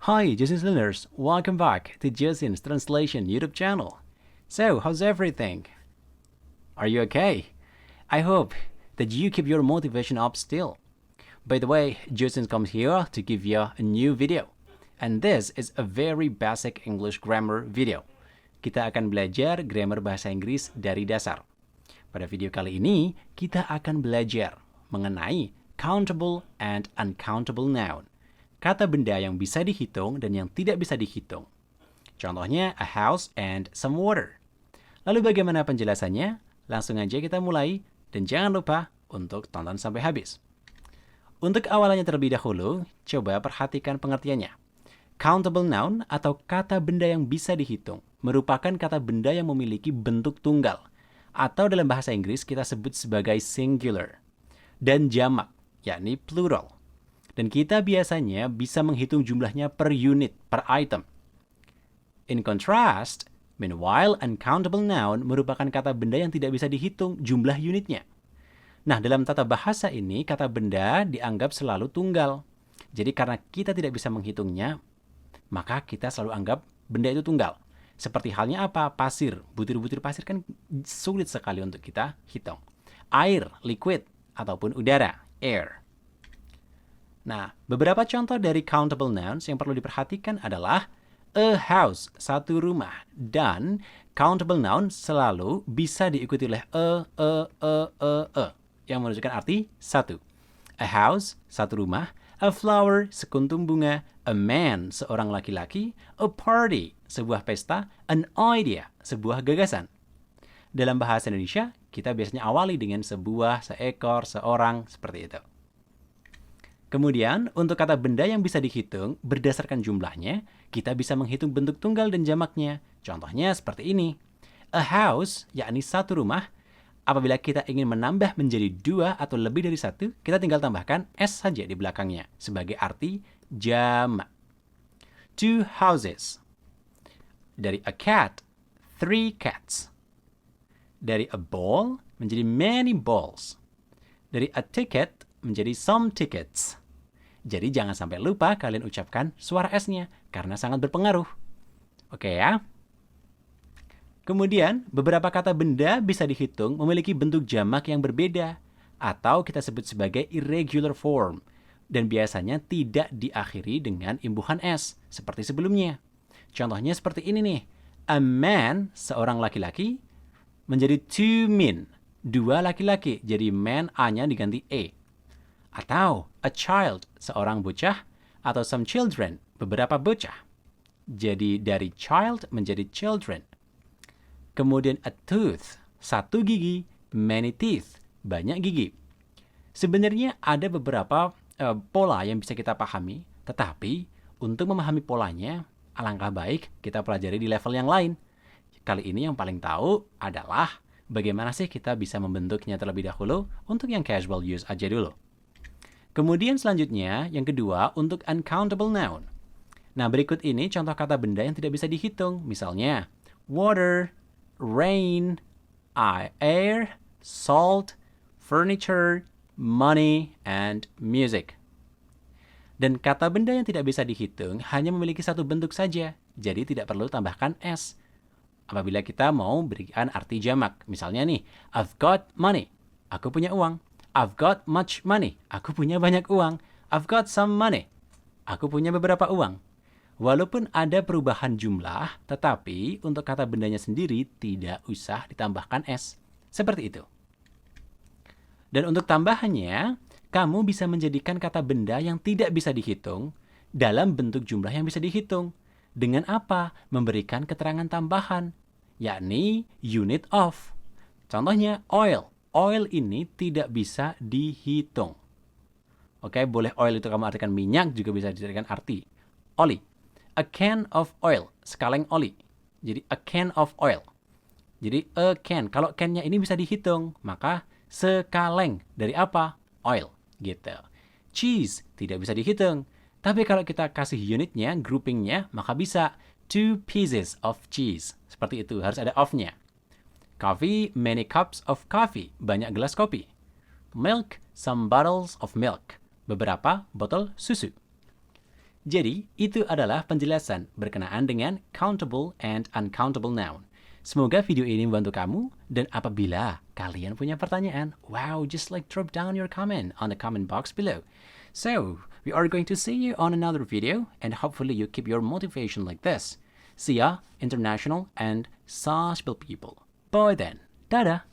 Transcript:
Hi, Justin's listeners. Welcome back to Justin's Translation YouTube channel. So, how's everything? Are you okay? I hope that you keep your motivation up still. By the way, Justin comes here to give you a new video. And this is a very basic English grammar video. Kita akan belajar grammar bahasa Inggris dari dasar. Pada video kali ini, kita akan belajar mengenai countable and uncountable noun. Kata benda yang bisa dihitung dan yang tidak bisa dihitung. Contohnya, a house and some water. Lalu bagaimana penjelasannya? Langsung aja kita mulai, dan jangan lupa untuk tonton sampai habis. Untuk awalannya terlebih dahulu, coba perhatikan pengertiannya. Countable noun atau kata benda yang bisa dihitung merupakan kata benda yang memiliki bentuk tunggal, atau dalam bahasa Inggris kita sebut sebagai singular, dan jamak, yakni plural. Dan kita biasanya bisa menghitung jumlahnya per unit, per item. In contrast, meanwhile, uncountable noun merupakan kata benda yang tidak bisa dihitung jumlah unitnya. Nah, dalam tata bahasa ini, kata benda dianggap selalu tunggal. Jadi karena kita tidak bisa menghitungnya, maka kita selalu anggap benda itu tunggal. Seperti halnya apa? Pasir. Butir-butir pasir kan sulit sekali untuk kita hitung. Air, liquid, ataupun udara, air. Nah, beberapa contoh dari countable nouns yang perlu diperhatikan adalah a house, satu rumah, dan countable noun selalu bisa diikuti oleh yang menunjukkan arti satu. A house, satu rumah, a flower, sekuntum bunga, a man, seorang laki-laki, a party, sebuah pesta, an idea, sebuah gagasan. Dalam bahasa Indonesia, kita biasanya awali dengan sebuah, seekor, seorang, seperti itu. Kemudian, untuk kata benda yang bisa dihitung, berdasarkan jumlahnya, kita bisa menghitung bentuk tunggal dan jamaknya. Contohnya seperti ini. A house, yakni satu rumah, apabila kita ingin menambah menjadi dua atau lebih dari satu, kita tinggal tambahkan S saja di belakangnya, sebagai arti jamak. Two houses. Dari a cat, three cats. Dari a ball, menjadi many balls. Dari a ticket, menjadi some tickets. Jadi jangan sampai lupa kalian ucapkan suara S-nya, karena sangat berpengaruh. Oke ya? Kemudian, beberapa kata benda bisa dihitung memiliki bentuk jamak yang berbeda, atau kita sebut sebagai irregular form, dan biasanya tidak diakhiri dengan imbuhan S, seperti sebelumnya. Contohnya seperti ini nih. A man, seorang laki-laki, menjadi two men, dua laki-laki, jadi man, A-nya diganti E. Atau a child, seorang bocah, atau some children, beberapa bocah. Jadi dari child menjadi children. Kemudian a tooth, satu gigi, many teeth, banyak gigi. Sebenarnya ada beberapa pola yang bisa kita pahami, tetapi untuk memahami polanya, alangkah baik kita pelajari di level yang lain. Kali ini yang paling tahu adalah bagaimana sih kita bisa membentuknya terlebih dahulu. Untuk yang casual use aja dulu. Kemudian selanjutnya, yang kedua, untuk uncountable noun. Nah, berikut ini contoh kata benda yang tidak bisa dihitung. Misalnya, water, rain, air, salt, furniture, money, and music. Dan kata benda yang tidak bisa dihitung hanya memiliki satu bentuk saja, jadi tidak perlu tambahkan S. Apabila kita mau berikan arti jamak. Misalnya nih, I've got money, aku punya uang. I've got much money. Aku punya banyak uang. I've got some money. Aku punya beberapa uang. Walaupun ada perubahan jumlah, tetapi untuk kata bendanya sendiri tidak usah ditambahkan S. Seperti itu. Dan untuk tambahannya, kamu bisa menjadikan kata benda yang tidak bisa dihitung dalam bentuk jumlah yang bisa dihitung. Dengan apa? Memberikan keterangan tambahan, yakni unit of. Contohnya oil. Oil ini tidak bisa dihitung. Oke, boleh oil itu kamu artikan minyak, juga bisa dijadikan arti oli. A can of oil, sekaleng oli. Jadi a can of oil. Jadi a can, kalau can-nya ini bisa dihitung, maka sekaleng dari apa? Oil, gitu. Cheese tidak bisa dihitung. Tapi kalau kita kasih unitnya, groupingnya, maka bisa two pieces of cheese. Seperti itu, harus ada of-nya. Coffee, many cups of coffee. Banyak gelas kopi. Milk, some bottles of milk. Beberapa botol susu. Jadi, itu adalah penjelasan berkenaan dengan countable and uncountable noun. Semoga video ini membantu kamu, dan apabila kalian punya pertanyaan, wow, just like drop down your comment on the comment box below. So, we are going to see you on another video, and hopefully you keep your motivation like this. See ya, international and sociable people. Bye then. Dadah!